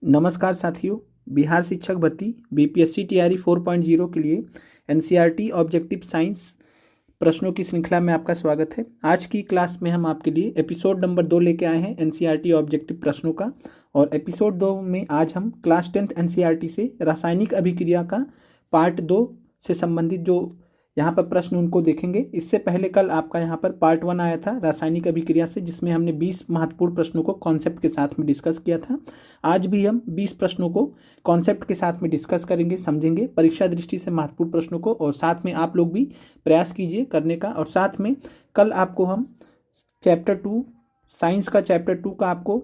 नमस्कार साथियों, बिहार शिक्षक भर्ती बीपीएससी टीआरई 4.0 के लिए एनसीईआरटी ऑब्जेक्टिव साइंस प्रश्नों की श्रृंखला में आपका स्वागत है। आज की क्लास में हम आपके लिए एपिसोड नंबर 2 लेके आए हैं एनसीईआरटी ऑब्जेक्टिव प्रश्नों का। और एपिसोड 2 में आज हम क्लास 10th एनसीईआरटी से रासायनिक अभिक्रिया का पार्ट 2 से संबंधित जो यहाँ पर प्रश्न उनको देखेंगे। इससे पहले कल आपका यहाँ पर पार्ट 1 आया था रासायनिक अभिक्रिया से, जिसमें हमने 20 महत्वपूर्ण प्रश्नों को कॉन्सेप्ट के साथ में डिस्कस किया था। आज भी हम 20 प्रश्नों को कॉन्सेप्ट के साथ में डिस्कस करेंगे, समझेंगे परीक्षा दृष्टि से महत्वपूर्ण प्रश्नों को, और साथ में आप लोग भी प्रयास कीजिए करने का। और साथ में कल आपको हम चैप्टर 2 साइंस का चैप्टर 2 का आपको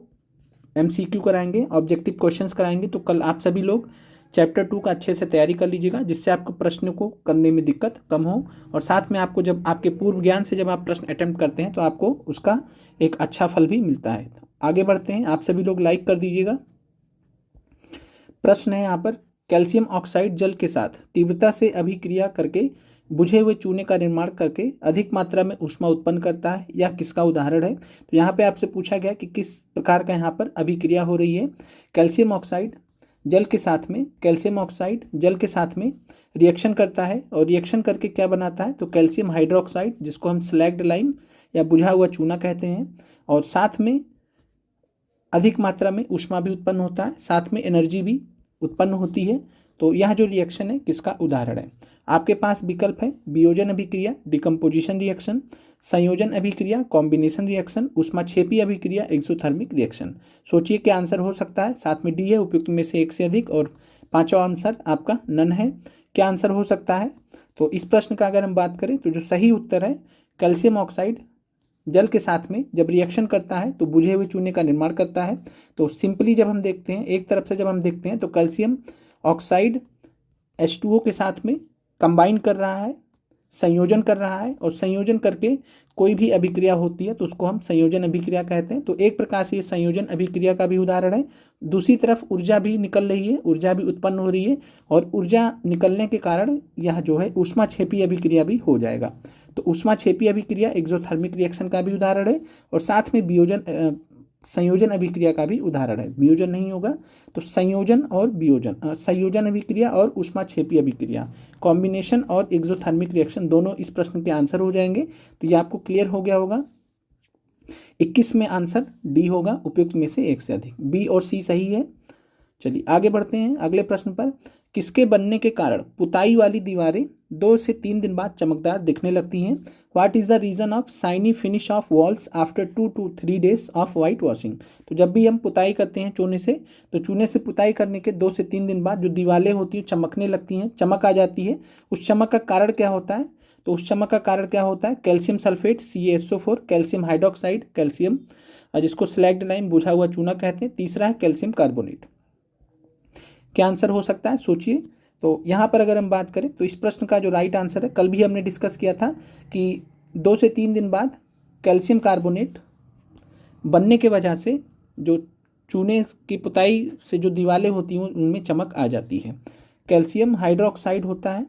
MCQ कराएंगे, ऑब्जेक्टिव क्वेश्चंस कराएंगे। तो कल आप सभी लोग चैप्टर 2 का अच्छे से तैयारी कर लीजिएगा, जिससे आपको प्रश्न को करने में दिक्कत कम हो। और साथ में आपको जब आपके पूर्व ज्ञान से जब आप प्रश्न अटेम्प्ट करते हैं तो आपको उसका एक अच्छा फल भी मिलता है। आगे बढ़ते हैं, आप सभी लोग लाइक कर दीजिएगा। प्रश्न है यहाँ पर, कैल्शियम ऑक्साइड जल के साथ तीव्रता से अभिक्रिया करके बुझे हुए चूने का निर्माण करके अधिक मात्रा में ऊष्मा उत्पन्न करता है, यह किसका उदाहरण है। तो यहाँ पे आपसे पूछा गया कि किस प्रकार का यहाँ पर अभिक्रिया हो रही है। कैल्शियम ऑक्साइड जल के साथ में, कैल्शियम ऑक्साइड जल के साथ में रिएक्शन करता है, और रिएक्शन करके क्या बनाता है, तो कैल्शियम हाइड्रोक्साइड, जिसको हम स्लैग्ड लाइम या बुझा हुआ चूना कहते हैं। और साथ में अधिक मात्रा में ऊष्मा भी उत्पन्न होता है, साथ में एनर्जी भी उत्पन्न होती है। तो यह जो रिएक्शन है किसका उदाहरण है। आपके पास विकल्प है वियोजन अभिक्रिया, डिकम्पोजिशन रिएक्शन, संयोजन अभिक्रिया, कॉम्बिनेशन रिएक्शन, ऊष्माक्षेपी अभिक्रिया, एक्सोथर्मिक रिएक्शन। सोचिए क्या आंसर हो सकता है। साथ में डी है उपयुक्त में से एक से अधिक, और पांचवा आंसर आपका नन है। क्या आंसर हो सकता है। तो इस प्रश्न का अगर हम बात करें तो जो सही उत्तर है, कैल्शियम ऑक्साइड जल के साथ में जब रिएक्शन करता है तो बुझे हुए चूने का निर्माण करता है। तो सिंपली जब हम देखते हैं, एक तरफ से जब हम देखते हैं तो कैल्शियम ऑक्साइड H2O के साथ में कंबाइन कर रहा है, संयोजन कर रहा है, और संयोजन करके कोई भी अभिक्रिया होती है तो उसको हम संयोजन अभिक्रिया कहते हैं। तो एक प्रकार से ये संयोजन अभिक्रिया का भी उदाहरण है। दूसरी तरफ ऊर्जा भी निकल रही है, ऊर्जा भी उत्पन्न हो रही है, और ऊर्जा निकलने के कारण यह जो है ऊष्माक्षेपी अभिक्रिया भी हो जाएगा। तो ऊष्माक्षेपी अभिक्रिया एक्सोथर्मिक रिएक्शन का भी उदाहरण है, और साथ में वियोजन संयोजन अभिक्रिया का भी उदाहरण है। वियोजन नहीं होगा तो संयोजन और वियोजन, संयोजन अभिक्रिया और ऊष्माक्षेपी अभिक्रिया, कॉम्बिनेशन और एक्सोथर्मिक रिएक्शन, दोनों इस प्रश्न के आंसर हो जाएंगे। तो ये आपको क्लियर हो गया होगा। 21 में आंसर डी होगा, उपयुक्त में से एक से अधिक। बी और सी सही है। चलिए आगे बढ़ते हैं अगले प्रश्न पर। किसके बनने के कारण पुताई वाली दीवारें 2 से 3 दिन बाद चमकदार दिखने लगती हैं। What is the reason of shiny finish of walls after 2 to 3 days of white washing. तो जब भी हम पुताई करते हैं चूने से, तो चूने से पुताई करने के 2 से 3 दिन बाद जो दीवारें होती हैं चमकने लगती हैं, चमक आ जाती है। उस चमक का कारण क्या होता है। तो उस चमक का कारण क्या होता है, calcium sulphate CaSO4, calcium hydroxide, calcium जिसको स्लैग्ड लाइम बुझा हुआ चूना कहते हैं, तीसरा है कैल्शियम कार्बोनेट। क्या आंसर हो सकता है, सोचिए। तो यहाँ पर अगर हम बात करें तो इस प्रश्न का जो राइट आंसर है, कल भी हमने डिस्कस किया था कि 2 से 3 दिन बाद कैल्शियम कार्बोनेट बनने के वजह से जो चूने की पुताई से जो दीवारें होती हैं उनमें चमक आ जाती है। कैल्शियम हाइड्रोक्साइड होता है,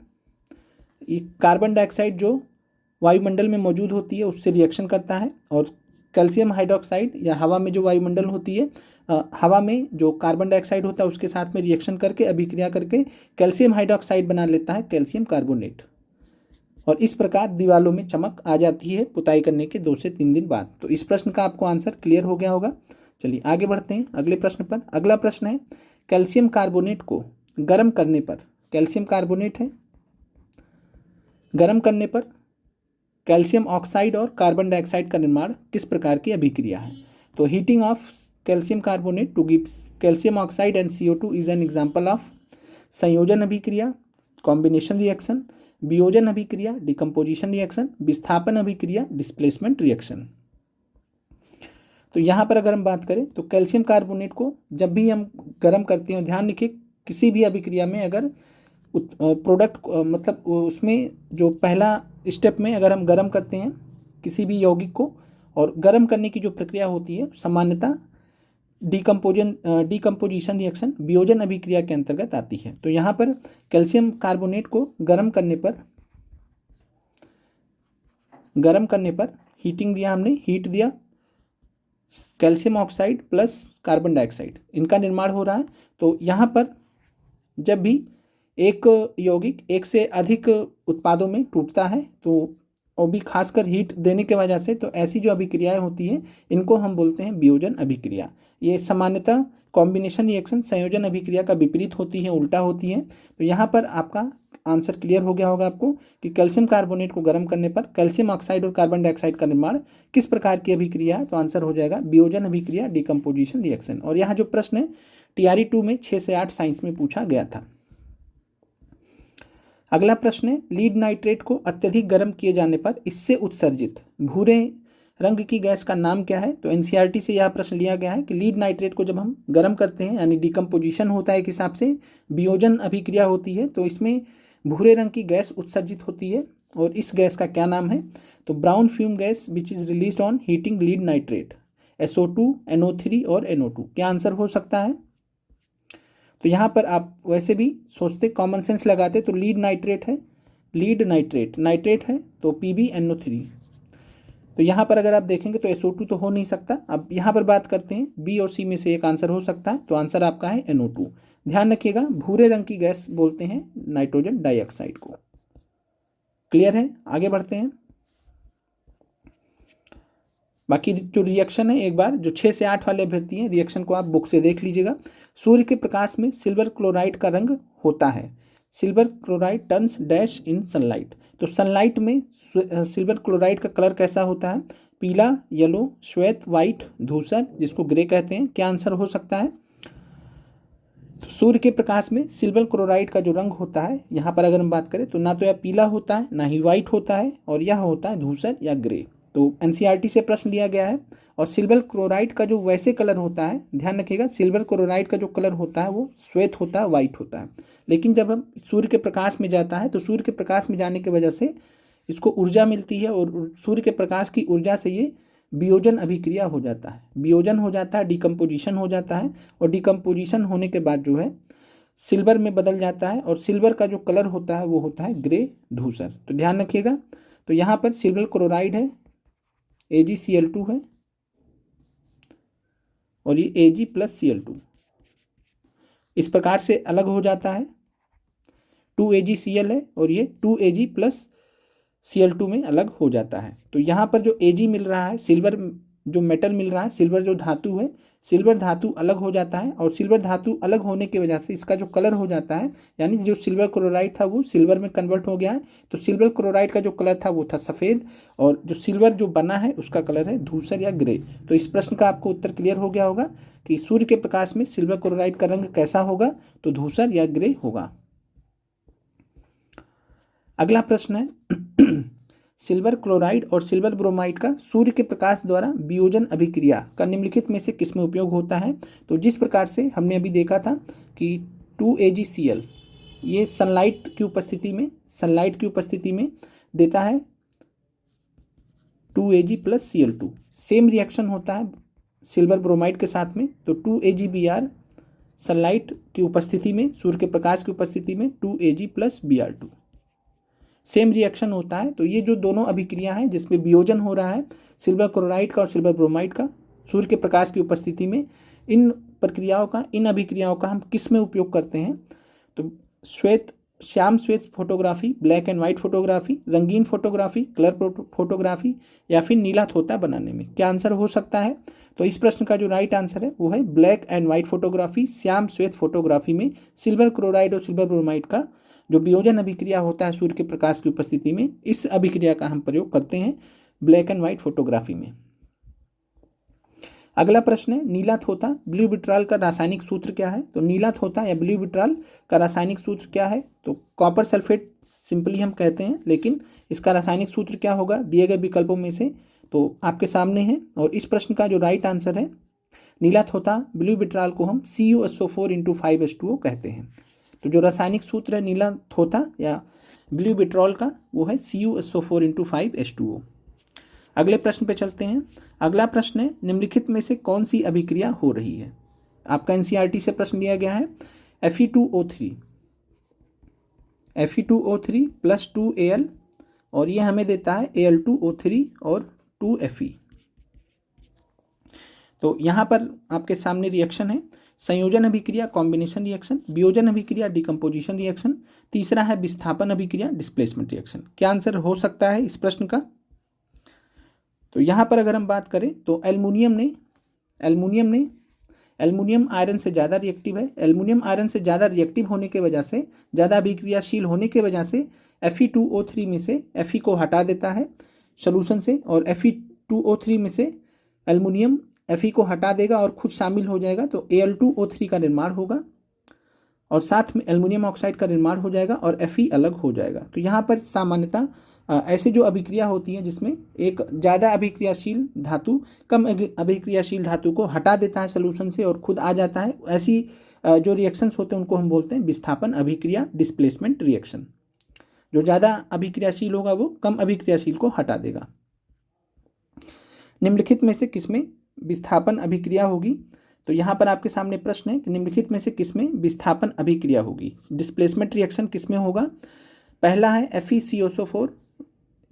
ये कार्बन डाइऑक्साइड जो वायुमंडल में मौजूद होती है उससे रिएक्शन करता है, और कैल्शियम हाइड्रोक्साइड या हवा में जो वायुमंडल होती है, हवा में जो कार्बन डाइऑक्साइड होता है उसके साथ में रिएक्शन करके अभिक्रिया करके कैल्शियम हाइड्रोक्साइड बना लेता है कैल्शियम कार्बोनेट, और इस प्रकार दीवारों में चमक आ जाती है पुताई करने के 2 से 3 दिन बाद। तो इस प्रश्न का आपको आंसर क्लियर हो गया होगा। चलिए आगे बढ़ते हैं अगले प्रश्न पर। अगला प्रश्न है, कैल्शियम कार्बोनेट को गर्म करने पर, कैल्शियम कार्बोनेट है, गर्म करने पर कैल्शियम ऑक्साइड और कार्बन डाइऑक्साइड का निर्माण किस प्रकार की अभिक्रिया है। तो heating of calcium carbonate to give calcium oxide and CO2 is an example of संयोजन अभिक्रिया, कॉम्बिनेशन रिएक्शन, वियोजन अभिक्रिया, डिकम्पोजिशन रिएक्शन, विस्थापन अभिक्रिया, डिस्प्लेसमेंट रिएक्शन। तो यहाँ पर अगर हम बात करें तो कैल्शियम कार्बोनेट को जब भी हम गर्म करते हैं, ध्यान रखिए किसी भी अभिक्रिया में अगर प्रोडक्ट मतलब उसमें जो पहला स्टेप में अगर हम गर्म करते हैं किसी भी यौगिक को, और गर्म करने की जो प्रक्रिया होती है सामान्यतः डिकम्पोजिशन रिएक्शन, वियोजन अभिक्रिया के अंतर्गत आती है। तो यहाँ पर कैल्शियम कार्बोनेट को गर्म करने पर हीटिंग दिया, हमने हीट दिया, calcium oxide plus carbon dioxide, इनका निर्माण हो रहा है। तो यहाँ पर जब भी एक यौगिक एक से अधिक उत्पादों में टूटता है तो और भी खासकर हीट देने की वजह से, तो ऐसी जो अभिक्रियाएं होती हैं इनको हम बोलते हैं वियोजन अभिक्रिया। ये सामान्यतः कॉम्बिनेशन रिएक्शन संयोजन अभिक्रिया का विपरीत होती है, उल्टा होती है। तो यहाँ पर आपका आंसर क्लियर हो गया होगा आपको कि कैल्शियम कार्बोनेट को गर्म करने पर कैल्शियम ऑक्साइड और कार्बन डाइऑक्साइड का निर्माण किस प्रकार की अभिक्रिया है। तो आंसर हो जाएगा वियोजन अभिक्रिया, डिकम्पोजिशन रिएक्शन। और यहाँ जो प्रश्न है TRE 2 में 6 से 8 साइंस में पूछा गया था। अगला प्रश्न है, लीड नाइट्रेट को अत्यधिक गर्म किए जाने पर इससे उत्सर्जित भूरे रंग की गैस का नाम क्या है। तो NCERT से यह प्रश्न लिया गया है कि लीड नाइट्रेट को जब हम गर्म करते हैं यानी डिकम्पोजिशन होता है एक हिसाब से, वियोजन अभिक्रिया होती है, तो इसमें भूरे रंग की गैस उत्सर्जित होती है और इस गैस का क्या नाम है। तो brown fume gas which is release on heating lead nitrate, SO2, NO3 और NO2। क्या आंसर हो सकता है। तो यहाँ पर आप वैसे भी सोचते कॉमन सेंस लगाते तो लीड नाइट्रेट है, लीड नाइट्रेट नाइट्रेट है तो PbNO3। तो यहाँ पर अगर आप देखेंगे तो SO2 तो हो नहीं सकता। अब यहाँ पर बात करते हैं B और C में से एक आंसर हो सकता है, तो आंसर आपका है NO2। ध्यान रखिएगा भूरे रंग की गैस बोलते हैं नाइट्रोजन डाइऑक्साइड को। क्लियर है, आगे बढ़ते हैं। बाकी जो रिएक्शन है एक बार जो 6 से 8 वाले अभ्यर्थी हैं रिएक्शन को आप बुक से देख लीजिएगा। सूर्य के प्रकाश में सिल्वर क्लोराइड का रंग होता है, silver chloride turns dash in sunlight. तो सनलाइट में सिल्वर क्लोराइड का कलर कैसा होता है, पीला, येलो, श्वेत, वाइट, धूसर, जिसको ग्रे कहते हैं। क्या आंसर हो सकता है। तो सूर्य के प्रकाश में सिल्वर क्लोराइड का जो रंग होता है यहाँ पर अगर हम बात करें तो ना तो यह पीला होता है ना ही वाइट होता है, और यह होता है धूसर या ग्रे। तो NCERT से प्रश्न लिया गया है। और सिल्वर क्लोराइड का जो वैसे कलर होता है, ध्यान रखिएगा सिल्वर क्लोराइड का जो कलर होता है वो श्वेत होता है, वाइट होता है। लेकिन जब हम सूर्य के प्रकाश में जाता है तो सूर्य के प्रकाश में जाने की वजह से इसको ऊर्जा मिलती है और सूर्य के प्रकाश की ऊर्जा से ये वियोजन अभिक्रिया हो जाता है, वियोजन हो जाता है, डिकम्पोजिशन हो जाता है। और डिकम्पोजिशन होने के बाद जो है सिल्वर में बदल जाता है और सिल्वर का जो कलर होता है वो होता है ग्रे, धूसर। तो ध्यान रखिएगा। तो यहाँ पर सिल्वर क्लोराइड है, AgCl2 है और ये Ag+Cl2 इस प्रकार से अलग हो जाता है, 2AgCl है और ये 2Ag+Cl2 में अलग हो जाता है। तो यहाँ पर जो Ag मिल रहा है, सिल्वर जो मेटल मिल रहा है, सिल्वर जो धातु है, सिल्वर धातु अलग हो जाता है और सिल्वर धातु अलग होने की वजह से इसका जो कलर हो जाता है, यानी जो सिल्वर क्लोराइड था वो सिल्वर में कन्वर्ट हो गया है। तो सिल्वर क्लोराइड का जो कलर था वो था सफ़ेद और जो सिल्वर जो बना है उसका कलर है धूसर या ग्रे। तो इस प्रश्न का आपको उत्तर क्लियर हो गया होगा कि सूर्य के प्रकाश में सिल्वर क्लोराइड का रंग कैसा होगा, तो धूसर या ग्रे होगा। अगला प्रश्न है सिल्वर क्लोराइड और सिल्वर ब्रोमाइड का सूर्य के प्रकाश द्वारा वियोजन अभिक्रिया का निम्नलिखित में से किसमें उपयोग होता है। तो जिस प्रकार से हमने अभी देखा था कि 2AgCl ये सनलाइट की उपस्थिति में देता है 2Ag+Cl2। सेम रिएक्शन होता है सिल्वर ब्रोमाइड के साथ में, तो 2AgBr सनलाइट की उपस्थिति में, सूर्य के प्रकाश की उपस्थिति में 2Ag+Br2 सेम रिएक्शन होता है। तो ये जो दोनों अभिक्रिया हैं जिसमें वियोजन हो रहा है सिल्वर क्लोराइड का और सिल्वर ब्रोमाइड का सूर्य के प्रकाश की उपस्थिति में, इन प्रक्रियाओं का, इन अभिक्रियाओं का हम किस में उपयोग करते हैं। तो श्याम श्वेत photography, black and white photography, रंगीन फोटोग्राफी, कलर फोटोग्राफी या फिर नीला थोता बनाने में। क्या आंसर हो सकता है। तो इस प्रश्न का जो राइट आंसर है वो है black and white photography, Shyam श्वेत फोटोग्राफी में सिल्वर क्लोराइड और सिल्वर ब्रोमाइड का जो वियोजन अभिक्रिया होता है सूर्य के प्रकाश की उपस्थिति में, इस अभिक्रिया का हम प्रयोग करते हैं ब्लैक एंड व्हाइट फोटोग्राफी में। अगला प्रश्न है नीला थोथा ब्लू विट्रॉल का रासायनिक सूत्र क्या है। तो नीला थोथा या ब्लू विट्रॉल का रासायनिक सूत्र क्या है। तो कॉपर सल्फेट सिंपली हम कहते हैं, लेकिन इसका रासायनिक सूत्र क्या होगा दिए गए विकल्पों में से, तो आपके सामने है। और इस प्रश्न का जो राइट आंसर है नीला थोथा ब्लू विट्रॉल को हम CuSO4 × 5H2O कहते हैं। तो जो रासायनिक सूत्र है नीला थोथा या ब्लू विट्रॉल का वो है CuSO4 × 5H2O। अगले प्रश्न पे चलते हैं। अगला प्रश्न है निम्नलिखित में से कौन सी अभिक्रिया हो रही है। आपका NCERT से प्रश्न दिया गया है Fe2O3 + 2Al और ये हमें देता है Al2O3 और 2Fe। तो यहाँ पर आपके सामने रिएक्शन है संयोजन अभिक्रिया कॉम्बिनेशन रिएक्शन, वियोजन अभिक्रिया डिकम्पोजिशन रिएक्शन, तीसरा है विस्थापन अभिक्रिया डिस्प्लेसमेंट रिएक्शन। क्या आंसर हो सकता है इस प्रश्न का? तो यहाँ पर अगर हम बात करें तो एल्युमिनियम आयरन से ज़्यादा रिएक्टिव है। एल्युमिनियम आयरन से ज़्यादा रिएक्टिव होने के वजह से, ज़्यादा अभिक्रियाशील होने के वजह से Fe2O3 में से Fe को हटा देता है सोल्यूशन से, और Fe2O3 में से एल्युमिनियम Fe को हटा देगा और खुद शामिल हो जाएगा, तो Al2O3 का निर्माण होगा और साथ में एल्युमिनियम ऑक्साइड का निर्माण हो जाएगा और Fe अलग हो जाएगा। तो यहाँ पर सामान्यतः ऐसे जो अभिक्रिया होती है जिसमें एक ज़्यादा अभिक्रियाशील धातु कम अभिक्रियाशील धातु को हटा देता है सॉल्यूशन से और खुद आ जाता है, ऐसी जो रिएक्शंस होते हैं उनको हम बोलते हैं विस्थापन अभिक्रिया डिस्प्लेसमेंट रिएक्शन। जो ज़्यादा अभिक्रियाशील होगा वो कम अभिक्रियाशील को हटा देगा। निम्नलिखित में से किसमें विस्थापन अभिक्रिया होगी? तो यहाँ पर आपके सामने प्रश्न है कि निम्नलिखित में से किसमें विस्थापन अभिक्रिया होगी, डिस्प्लेसमेंट रिएक्शन किसमें होगा? पहला है FeCO4,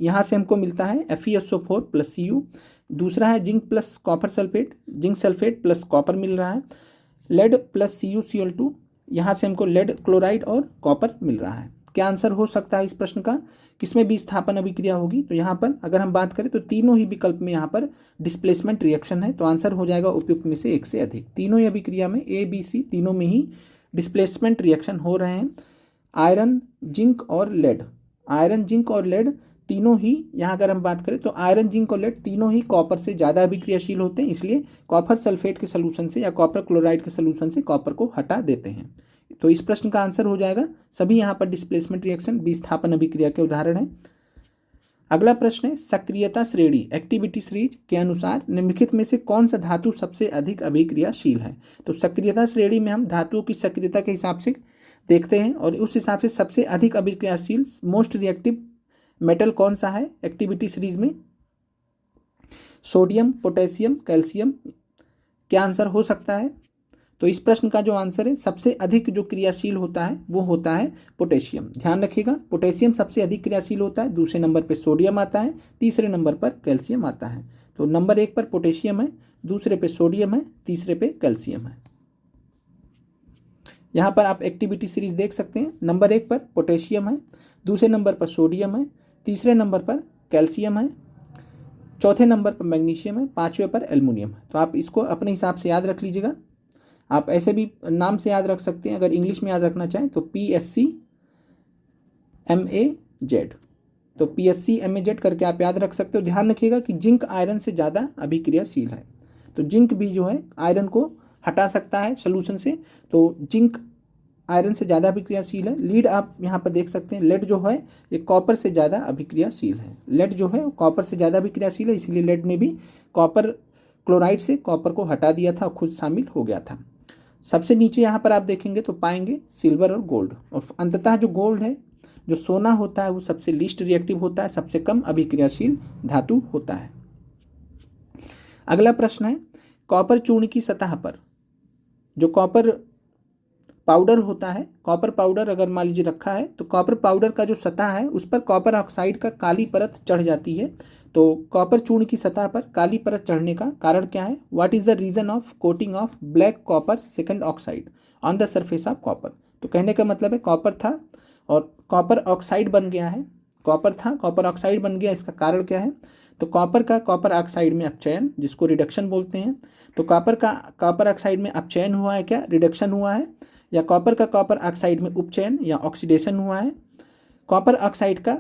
यहाँ से हमको मिलता है FeSO4 प्लस Cu। दूसरा है zinc plus copper sulphate, zinc sulphate plus copper मिल रहा है। लेड प्लस CuCl2, यहाँ से हमको लेड क्लोराइड और कॉपर मिल रहा है। क्या आंसर हो सकता है इस प्रश्न का, किसमें विस्थापन अभिक्रिया होगी? तो यहाँ पर अगर हम बात करें तो तीनों ही विकल्प में यहाँ पर डिस्प्लेसमेंट रिएक्शन है, तो आंसर हो जाएगा उपयुक्त में से एक से अधिक। तीनों ही अभिक्रिया में A, B, C तीनों में ही डिस्प्लेसमेंट रिएक्शन हो रहे हैं। आयरन, जिंक और लेड, आयरन, जिंक और लेड तीनों ही, यहाँ अगर हम बात करें तो आयरन, जिंक और लेड तीनों ही कॉपर से ज़्यादा अभिक्रियाशील होते हैं, इसलिए कॉपर सल्फेट के सलूशन से या कॉपर क्लोराइड के सलूशन से कॉपर को हटा देते हैं। तो इस प्रश्न का आंसर हो जाएगा सभी यहाँ पर डिस्प्लेसमेंट रिएक्शन विस्थापन अभिक्रिया के उदाहरण हैं। अगला प्रश्न है सक्रियता श्रेणी एक्टिविटी सीरीज के अनुसार निम्नलिखित में से कौन सा धातु सबसे अधिक अभिक्रियाशील है? तो सक्रियता श्रेणी में हम धातुओं की सक्रियता के हिसाब से देखते हैं और उस हिसाब से सबसे अधिक अभिक्रियाशील मोस्ट रिएक्टिव मेटल कौन सा है एक्टिविटी सीरीज में? Sodium, potassium, calcium. क्या आंसर हो सकता है? तो इस प्रश्न का जो आंसर है सबसे अधिक जो क्रियाशील होता है वो होता है पोटेशियम। ध्यान रखिएगा पोटेशियम सबसे अधिक क्रियाशील होता है, दूसरे नंबर पर सोडियम आता है, तीसरे नंबर पर कैल्शियम आता है। तो नंबर 1 पर पोटेशियम है, दूसरे पे सोडियम है, तीसरे पे कैल्शियम है। यहाँ पर आप एक्टिविटी सीरीज देख सकते हैं, नंबर 1 पर पोटेशियम है, दूसरे नंबर पर सोडियम है, तीसरे नंबर पर कैल्शियम है, चौथे नंबर पर मैग्नीशियम है, पांचवें पर एल्युमिनियम है। तो आप इसको अपने हिसाब से याद रख लीजिएगा। आप ऐसे भी नाम से याद रख सकते हैं, अगर इंग्लिश में याद रखना चाहें तो PSCMAZ, तो PSCMAZ करके आप याद रख सकते हो। ध्यान रखिएगा कि जिंक आयरन से ज़्यादा अभिक्रियाशील है, तो जिंक भी जो है आयरन को हटा सकता है सोल्यूशन से, तो जिंक आयरन से ज़्यादा अभिक्रियाशील है। लीड आप यहाँ पर देख सकते हैं, लेड जो है ये कॉपर से ज़्यादा अभिक्रियाशील है, लेड जो है कॉपर से ज़्यादा अभिक्रियाशील है, इसलिए लेड ने भी कॉपर क्लोराइड से कॉपर को हटा दिया था और खुद शामिल हो गया था। सबसे नीचे यहाँ पर आप देखेंगे तो पाएंगे सिल्वर और गोल्ड, और अंततः जो गोल्ड है, जो सोना होता है, वो सबसे लीस्ट रिएक्टिव होता है, सबसे कम अभिक्रियाशील धातु होता है। अगला प्रश्न है कॉपर चूर्ण की सतह पर जो कॉपर पाउडर होता है, कॉपर पाउडर अगर मान लीजिए रखा है तो कॉपर पाउडर का जो सतह है उस पर कॉपर ऑक्साइड का काली परत चढ़ जाती है। तो कॉपर चूर्ण की सतह पर काली परत चढ़ने का कारण क्या है? What is the reason of coating of black copper second oxide on the surface of copper? तो कहने का मतलब है कॉपर था और कॉपर ऑक्साइड बन गया है, कॉपर था कॉपर ऑक्साइड बन गया, इसका कारण क्या है? तो कॉपर का कॉपर ऑक्साइड में अपचयन, जिसको रिडक्शन बोलते हैं। तो कॉपर का कॉपर ऑक्साइड में अपचयन हुआ है क्या, रिडक्शन हुआ है, या कॉपर का कॉपर ऑक्साइड में उपचयन या ऑक्सीडेशन हुआ है? कॉपर ऑक्साइड का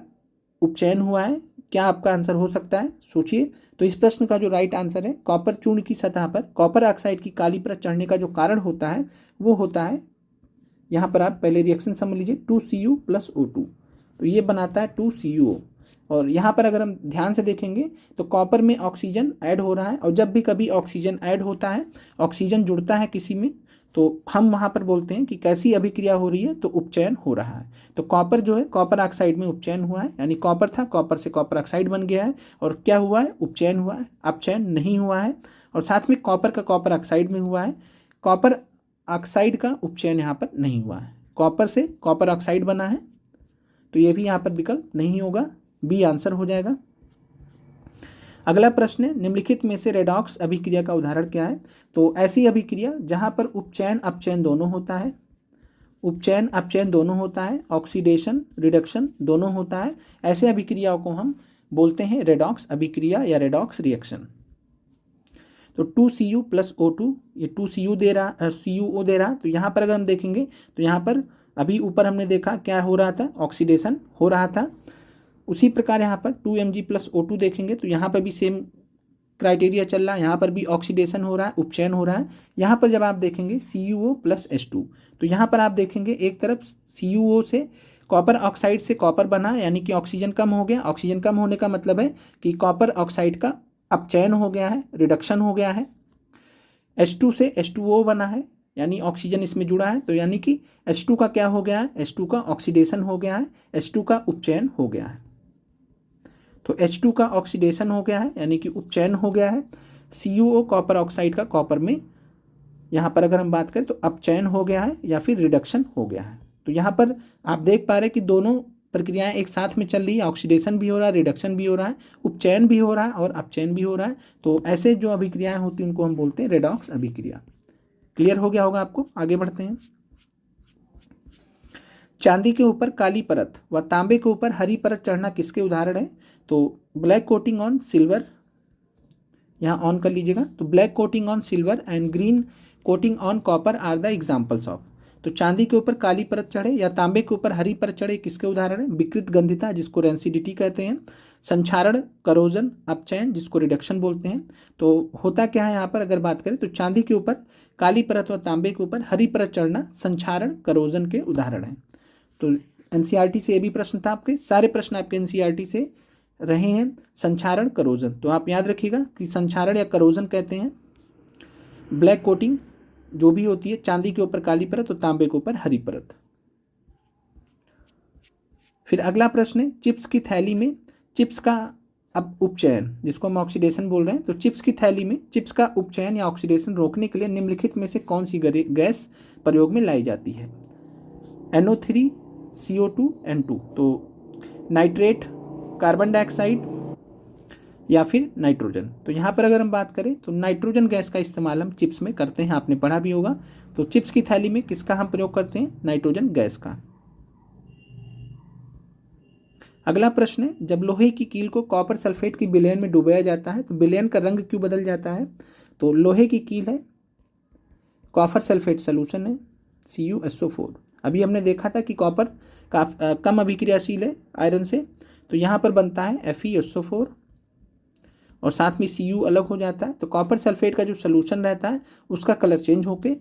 उपचयन हुआ है। क्या आपका आंसर हो सकता है? सोचिए। तो इस प्रश्न का जो राइट आंसर है कॉपर चूर्ण की सतह पर कॉपर ऑक्साइड की काली परत चढ़ने का जो कारण होता है वो होता है, यहाँ पर आप पहले रिएक्शन समझ लीजिए, 2Cu + O2, तो ये बनाता है 2CuO। और यहाँ पर अगर हम ध्यान से देखेंगे तो कॉपर में ऑक्सीजन ऐड हो रहा है, और जब भी कभी ऑक्सीजन ऐड होता है, ऑक्सीजन जुड़ता है किसी में, तो हम वहाँ पर बोलते हैं कि कैसी अभिक्रिया हो रही है, तो उपचयन हो रहा है। तो कॉपर जो है कॉपर ऑक्साइड में उपचयन हुआ है, यानी कॉपर था कॉपर से कॉपर ऑक्साइड बन गया है, और क्या हुआ है? उपचयन हुआ है, अपचयन नहीं हुआ है। और साथ में कॉपर का कॉपर ऑक्साइड में हुआ है, कॉपर ऑक्साइड का उपचयन यहाँ पर नहीं हुआ है, कॉपर से कॉपर ऑक्साइड बना है, तो ये भी यहाँ पर विकल्प नहीं होगा, बी आंसर हो जाएगा। अगला प्रश्न है, निम्नलिखित में से रेडॉक्स अभिक्रिया का उदाहरण क्या है? तो ऐसी अभिक्रिया जहां पर उपचयन अपचयन दोनों होता है, उपचयन अपचयन दोनों होता है, ऑक्सीडेशन रिडक्शन दोनों होता है, ऐसे अभिक्रियाओं को हम बोलते हैं रेडॉक्स अभिक्रिया या रेडॉक्स रिएक्शन। तो 2Cu + O2, ये 2Cu दे रहा, CuO दे रहा। तो यहाँ पर अगर हम देखेंगे तो यहाँ पर अभी ऊपर हमने देखा क्या हो रहा था, ऑक्सीडेशन हो रहा था। उसी प्रकार यहाँ पर 2Mg + O2 देखेंगे तो यहाँ पर भी सेम क्राइटेरिया चल रहा है, यहाँ पर भी ऑक्सीडेशन हो रहा है, उपचयन हो रहा है। यहाँ पर जब आप देखेंगे CuO + H2, तो यहाँ पर आप देखेंगे एक तरफ CuO से कॉपर ऑक्साइड से कॉपर बना, यानी कि ऑक्सीजन कम हो गया। ऑक्सीजन कम होने का मतलब है कि कॉपर ऑक्साइड का अपचयन हो गया है, रिडक्शन हो गया है। H2 से H2O बना है, यानी ऑक्सीजन इसमें जुड़ा है, तो यानी कि H2 का क्या हो गया है, H2 का ऑक्सीडेशन हो गया है, H2 का उपचयन हो गया है। तो H2 का ऑक्सीडेशन हो गया है, यानी कि उपचयन हो गया है। CuO कॉपर ऑक्साइड का कॉपर में यहाँ पर अगर हम बात करें तो अपचयन हो गया है या फिर रिडक्शन हो गया है। तो यहाँ पर आप देख पा रहे हैं कि दोनों प्रक्रियाएं एक साथ में चल रही है, ऑक्सीडेशन भी हो रहा है, रिडक्शन भी हो रहा है, उपचयन भी हो रहा है और अपचयन भी हो रहा है। तो ऐसे जो अभिक्रियाएं होती हैं उनको हम बोलते हैं रेडॉक्स अभिक्रिया। क्लियर हो गया होगा आपको? आगे बढ़ते हैं। चांदी के ऊपर काली परत व तांबे के ऊपर हरी परत चढ़ना किसके उदाहरण है? तो ब्लैक कोटिंग ऑन सिल्वर, यहाँ ऑन कर लीजिएगा। तो black coating on silver and green coating on copper are the examples of. तो चांदी के ऊपर काली परत चढ़े या तांबे के ऊपर हरी परत चढ़े किसके उदाहरण है? विकृत गंधिता, जिसको रेंसिडिटी कहते हैं, संक्षारण, करोजन, अपचयन, जिसको रिडक्शन बोलते हैं। तो होता क्या है यहाँ पर अगर बात करें तो चांदी के ऊपर काली परत व तांबे के ऊपर हरी परत चढ़ना संक्षारण करोजन के उदाहरण है। तो एनसीईआरटी से ये भी प्रश्न था, आपके सारे प्रश्न आपके एनसीईआरटी से रहे हैं। संक्षारण करोजन, तो आप याद रखिएगा कि संक्षारण या करोजन कहते हैं ब्लैक कोटिंग जो भी होती है, चांदी के ऊपर काली परत और तांबे के ऊपर हरी परत। फिर अगला प्रश्न है, चिप्स की थैली में चिप्स का अब उपचयन, जिसको हम ऑक्सीडेशन बोल रहे हैं, तो चिप्स की थैली में चिप्स का उपचयन या ऑक्सीडेशन रोकने के लिए निम्नलिखित में से कौन सी गैस प्रयोग में लाई जाती है? NO3, CO2, N2। तो नाइट्रेट, कार्बन डाइऑक्साइड या फिर नाइट्रोजन। तो यहाँ पर अगर हम बात करें तो नाइट्रोजन गैस का इस्तेमाल हम चिप्स में करते हैं, आपने पढ़ा भी होगा। तो चिप्स की थैली में किसका हम प्रयोग करते हैं? नाइट्रोजन गैस का। अगला प्रश्न है, जब लोहे की कील को कॉपर सल्फेट की विलयन में डुबाया जाता है तो विलयन का रंग क्यों बदल जाता है? तो लोहे की कील है, कॉपर सल्फेट सोल्यूशन है, CuSO4। अभी हमने देखा था कि कॉपर कम अभिक्रियाशील है आयरन से, तो यहाँ पर बनता है FeSO4 और साथ में Cu अलग हो जाता है। तो कॉपर सल्फेट का जो सोल्यूशन रहता है उसका कलर चेंज होके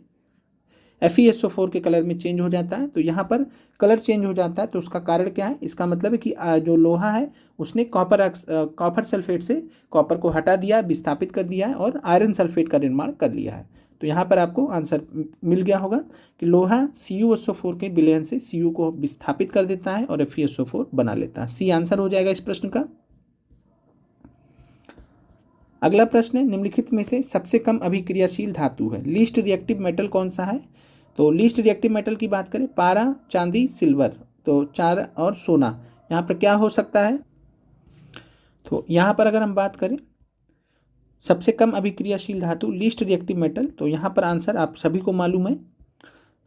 FeSO4 के कलर में चेंज हो जाता है। तो यहाँ पर कलर चेंज हो जाता है, तो उसका कारण क्या है? इसका मतलब है कि जो लोहा है उसने कॉपर सल्फेट से कॉपर को हटा दिया, विस्थापित कर दिया है और आयरन सल्फेट का निर्माण कर लिया है। तो यहाँ पर आपको आंसर मिल गया होगा कि लोहा CuSO4 के विलयन से Cu को विस्थापित कर देता है और FeSO4 बना लेता है। सी आंसर हो जाएगा इस प्रश्न का। अगला प्रश्न है, निम्नलिखित में से सबसे कम अभिक्रियाशील धातु है, लीस्ट रिएक्टिव मेटल कौन सा है? तो लीस्ट रिएक्टिव मेटल की बात करें, पारा, चांदी, सिल्वर, तो 4 और सोना, यहाँ पर क्या हो सकता है? तो यहाँ पर अगर हम बात करें सबसे कम अभिक्रियाशील धातु लीस्ट रिएक्टिव मेटल, तो यहाँ पर आंसर आप सभी को मालूम है,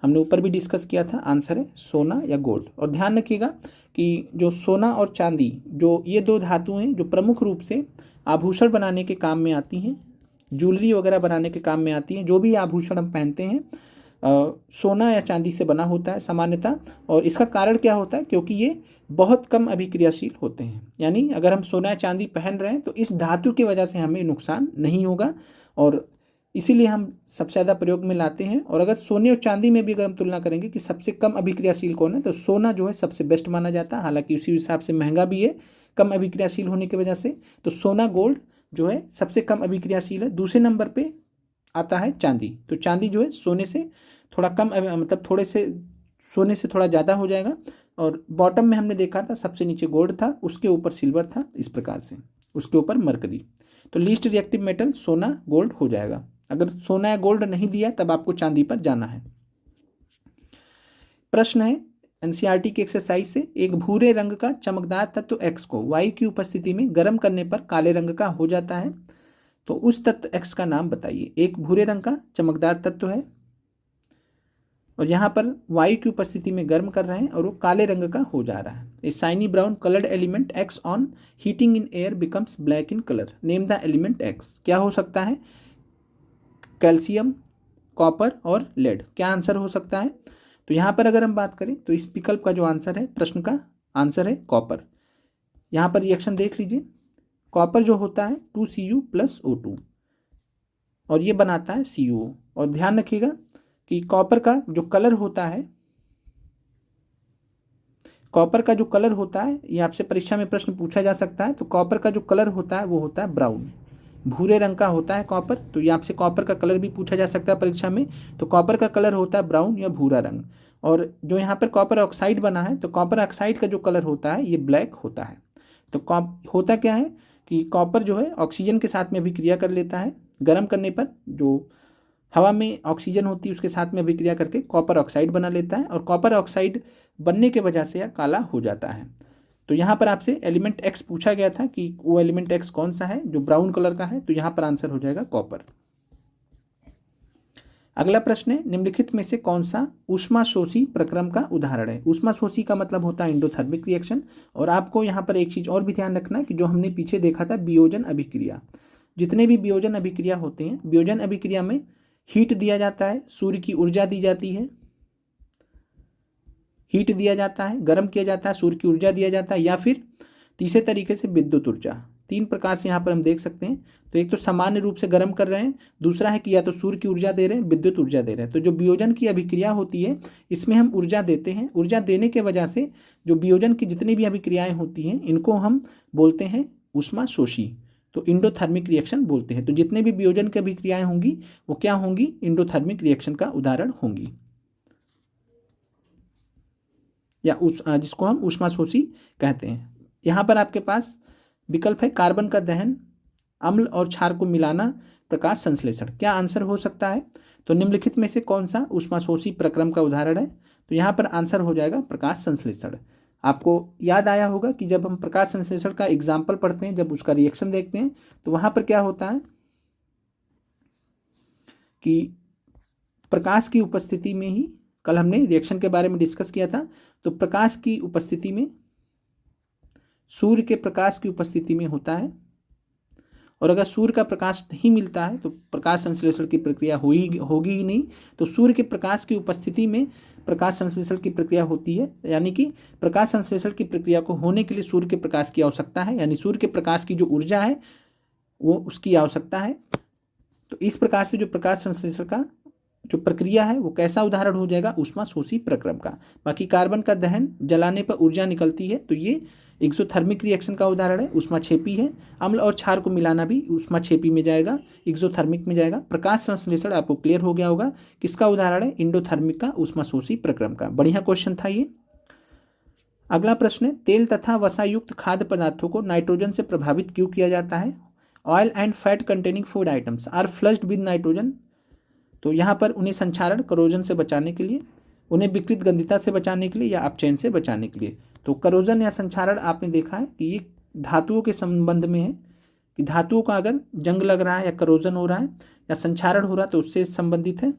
हमने ऊपर भी डिस्कस किया था, आंसर है सोना या गोल्ड। और ध्यान रखिएगा कि जो सोना और चांदी, जो ये दो धातुएं जो प्रमुख रूप से आभूषण बनाने के काम में आती हैं, ज्वेलरी वगैरह बनाने के काम में आती हैं, जो भी आभूषण हम पहनते हैं सोना या चांदी से बना होता है सामान्यतः। और इसका कारण क्या होता है? क्योंकि ये बहुत कम अभिक्रियाशील होते हैं, यानी अगर हम सोना या चांदी पहन रहे हैं तो इस धातु की वजह से हमें नुकसान नहीं होगा और इसीलिए हम सबसे ज़्यादा प्रयोग में लाते हैं। और अगर सोने और चांदी में भी अगर हम तुलना करेंगे कि सबसे कम अभिक्रियाशील कौन है, तो सोना जो है सबसे बेस्ट माना जाता है, हालांकि उसी हिसाब से महंगा भी है कम अभिक्रियाशील होने की वजह से। तो सोना गोल्ड जो है सबसे कम अभिक्रियाशील है। दूसरे नंबर पे आता है चांदी, तो चांदी जो है सोने से थोड़ा कम, मतलब थोड़े से सोने से थोड़ा ज़्यादा हो जाएगा। और बॉटम में हमने देखा था सबसे नीचे गोल्ड था, उसके ऊपर सिल्वर था, इस प्रकार से उसके ऊपर मरकरी। तो लीस्ट रिएक्टिव मेटल सोना गोल्ड हो जाएगा। अगर सोना या गोल्ड नहीं दिया तब आपको चांदी पर जाना है। प्रश्न है, एनसीईआरटी की एक्सरसाइज से एक भूरे रंग का चमकदार तत्व एक्स को वायु की उपस्थिति में गर्म करने पर काले रंग का हो जाता है, तो उस तत्व एक्स का नाम बताइए। एक भूरे रंग का चमकदार तत्व है और यहाँ पर वायु की उपस्थिति में गर्म कर रहे हैं और वो काले रंग का हो जा रहा है। A shiny brown coloured element X on heating in air becomes black in colour. Name the element X. क्या हो सकता है? कैल्शियम, कॉपर और लेड। क्या आंसर हो सकता है? तो यहाँ पर अगर हम बात करें तो इस विकल्प का जो आंसर है, प्रश्न का आंसर है कॉपर। यहाँ पर रिएक्शन देख लीजिए। कॉपर जो होता है 2Cu + O2 और ये बनाता है CuO। और ध्यान रखिएगा कि कॉपर का जो कलर होता है, कॉपर का जो कलर होता है, ये आपसे परीक्षा में प्रश्न पूछा जा सकता है। तो कॉपर का जो कलर होता है वो होता है ब्राउन, भूरे रंग का होता है कॉपर। तो ये आपसे कॉपर का कलर भी पूछा जा सकता है परीक्षा में। तो कॉपर का कलर होता है ब्राउन या भूरा रंग। और जो यहाँ पर कॉपर ऑक्साइड बना है, तो कॉपर ऑक्साइड का जो कलर होता है ये ब्लैक होता है। तो होता क्या है कि कॉपर जो है ऑक्सीजन के साथ में अभिक्रिया कर लेता है। गर्म करने पर जो हवा में ऑक्सीजन होती है उसके साथ में अभिक्रिया करके कॉपर ऑक्साइड बना लेता है और कॉपर ऑक्साइड बनने के वजह से यह काला हो जाता है। तो यहाँ पर आपसे एलिमेंट एक्स पूछा गया था कि वो एलिमेंट एक्स कौन सा है जो ब्राउन कलर का है, तो यहाँ पर आंसर हो जाएगा कॉपर। अगला प्रश्न है, निम्नलिखित में से कौन सा ऊष्माशोषी प्रक्रम का उदाहरण है? ऊष्माशोषी का मतलब होता है एंडोथर्मिक रिएक्शन। और आपको यहाँ पर एक चीज़ और भी ध्यान रखना है कि जो हमने पीछे देखा था वियोजन अभिक्रिया, जितने भी वियोजन अभिक्रिया होते हैं, वियोजन अभिक्रिया में हीट दिया जाता है, सूर्य की ऊर्जा दी जाती है, हीट दिया जाता है, गर्म किया जाता है, सूर्य की ऊर्जा दिया जाता है, या फिर तीसरे तरीके से विद्युत ऊर्जा। तीन प्रकार से यहाँ पर हम देख सकते हैं। तो एक तो सामान्य रूप से गर्म कर रहे हैं, दूसरा है कि या तो सूर्य की ऊर्जा दे रहे हैं, विद्युत ऊर्जा दे रहे हैं। तो जो वियोजन की अभिक्रिया होती है इसमें हम ऊर्जा देते हैं। ऊर्जा देने के वजह से जो वियोजन की जितनी भी अभिक्रियाएँ होती हैं इनको हम बोलते हैं ऊष्माशोषी, तो इंडोथर्मिक रिएक्शन बोलते हैं। तो जितने भी वियोजन की अभिक्रियाएँ होंगी वो क्या होंगी? इंडोथर्मिक रिएक्शन का उदाहरण होंगी, या जिसको हम ऊष्माशोषी कहते हैं। यहाँ पर आपके पास विकल्प है कार्बन का दहन, अम्ल और क्षार को मिलाना, प्रकाश संश्लेषण। क्या आंसर हो सकता है? तो निम्नलिखित में से कौन सा ऊष्माशोषी प्रक्रम का उदाहरण है? तो यहाँ पर आंसर हो जाएगा प्रकाश संश्लेषण। आपको याद आया होगा कि जब हम प्रकाश संश्लेषण का एग्जाम्पल पढ़ते हैं, जब उसका रिएक्शन देखते हैं, तो वहाँ पर क्या होता है कि प्रकाश की उपस्थिति में ही, कल हमने रिएक्शन के बारे में डिस्कस किया था, तो प्रकाश की उपस्थिति में, सूर्य के प्रकाश की उपस्थिति में होता है। और अगर सूर्य का प्रकाश नहीं मिलता है तो प्रकाश संश्लेषण की प्रक्रिया होगी ही नहीं। तो सूर्य के प्रकाश की उपस्थिति में प्रकाश संश्लेषण की प्रक्रिया होती है, यानी कि प्रकाश संश्लेषण की प्रक्रिया को होने के लिए सूर्य के प्रकाश की आवश्यकता है, यानी सूर्य के प्रकाश की जो ऊर्जा है वो उसकी आवश्यकता है। तो इस प्रकार से जो प्रकाश संश्लेषण का जो प्रक्रिया है वो कैसा उदाहरण हो जाएगा? ऊष्माशोषी प्रक्रम का। बाकी कार्बन का दहन, जलाने पर ऊर्जा निकलती है, तो ये एक्सोथर्मिक रिएक्शन का उदाहरण है, ऊष्माक्षेपी है। अम्ल और क्षार को मिलाना भी ऊष्माक्षेपी में जाएगा, एक्सोथर्मिक में जाएगा। प्रकाश संश्लेषण आपको क्लियर हो गया होगा किसका उदाहरण है? इंडोथर्मिक का, ऊष्माशोषी प्रक्रम का। बढ़िया क्वेश्चन था ये। अगला प्रश्न है, तेल तथा वसायुक्त खाद्य पदार्थों को नाइट्रोजन से प्रभावित क्यों किया जाता है? Oil and fat containing food items are flushed with nitrogen. तो यहाँ पर उन्हें संक्षारण, करोजन से बचाने के लिए, उन्हें विकृत गंधिता से बचाने के लिए, या अपचयन से बचाने के लिए। तो करोजन या संक्षारण आपने देखा है कि ये धातुओं के संबंध में है, कि धातुओं का अगर जंग लग रहा है या करोजन हो रहा है या संक्षारण हो रहा है तो उससे संबंधित है।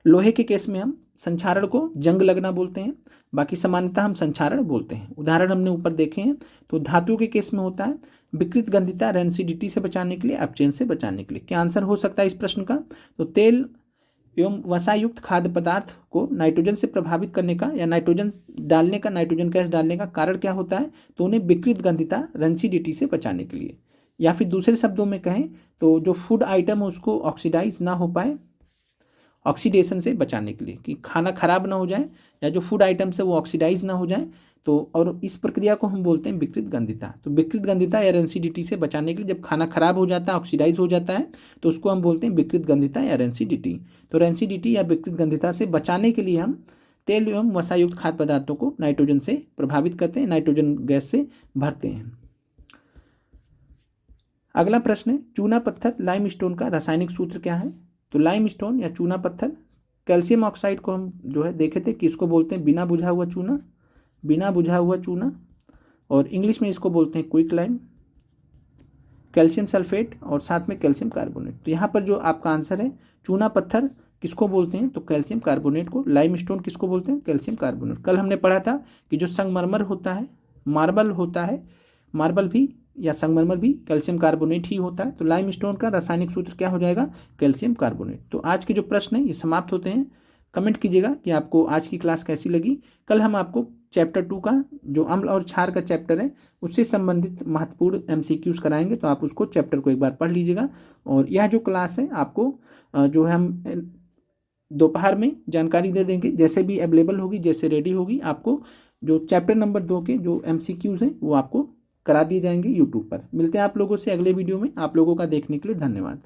लोहे के केस में हम संक्षारण को जंग लगना बोलते हैं, बाकी सामान्यतः हम संक्षारण बोलते हैं। उदाहरण हमने ऊपर देखे हैं। तो धातुओं के केस में होता है विकृत गंधिता, रेंसिडिटी से बचाने के लिए, अपचयन से बचाने के लिए। क्या आंसर हो सकता है इस प्रश्न का? तो तेल एवं वसायुक्त खाद्य पदार्थ को नाइट्रोजन से प्रभावित करने का या नाइट्रोजन डालने का, नाइट्रोजन गैस डालने का कारण क्या होता है? तो उन्हें विकृत गंधिता, रेंसिडिटी से बचाने के लिए, या फिर दूसरे शब्दों में कहें तो जो फूड आइटम है उसको ऑक्सीडाइज ना हो पाए, ऑक्सीडेशन से बचाने के लिए, कि खाना खराब ना हो जाए या जो फूड आइटम्स है वो ऑक्सीडाइज ना हो जाए। तो और इस प्रक्रिया को हम बोलते हैं विकृत गंधिता। तो विकृत गंधिता या रेंसिडिटी से बचाने के लिए, जब खाना खराब हो जाता है, ऑक्सीडाइज हो जाता है, तो उसको हम बोलते हैं विकृत गंधिता या रेंसिडिटी। तो रेंसिडिटी या विकृत गंधिता से बचाने के लिए हम तेल एवं वसायुक्त खाद्य पदार्थों को नाइट्रोजन से प्रभावित करते हैं, नाइट्रोजन गैस से भरते हैं। अगला प्रश्न है, चूना पत्थर लाइमस्टोन का रासायनिक सूत्र क्या है? तो लाइमस्टोन या चूना पत्थर कैल्शियम ऑक्साइड को हम जो है देखे थे कि इसको बोलते हैं बिना बुझा हुआ चूना, बिना बुझा हुआ चूना, और इंग्लिश में इसको बोलते हैं क्विक लाइम, कैल्शियम सल्फेट और साथ में कैल्शियम कार्बोनेट। तो यहाँ पर जो आपका आंसर है, चूना पत्थर किसको बोलते हैं, तो कैल्शियम कार्बोनेट को। लाइम स्टोन किसको बोलते हैं, कैल्शियम कार्बोनेट। कल हमने पढ़ा था कि जो संगमरमर होता है, मार्बल होता है, मार्बल भी या संगमरमर भी कैल्शियम कार्बोनेट ही होता है। तो लाइम स्टोन का रासायनिक सूत्र क्या हो जाएगा, कैल्शियम कार्बोनेट। तो आज के जो प्रश्न है ये समाप्त होते हैं। कमेंट कीजिएगा कि आपको आज की क्लास कैसी लगी। कल हम आपको चैप्टर 2 का जो अम्ल और क्षार का चैप्टर है उससे संबंधित महत्वपूर्ण MCQs कराएंगे, तो आप उसको चैप्टर को एक बार पढ़ लीजिएगा। और यह जो क्लास है आपको जो है हम दोपहर में जानकारी दे देंगे, जैसे भी अवेलेबल होगी, जैसे रेडी होगी, आपको जो चैप्टर नंबर 2 के जो MCQs हैं वो आपको करा दिए जाएंगे यूट्यूब पर। मिलते हैं आप लोगों से अगले वीडियो में। आप लोगों का देखने के लिए धन्यवाद।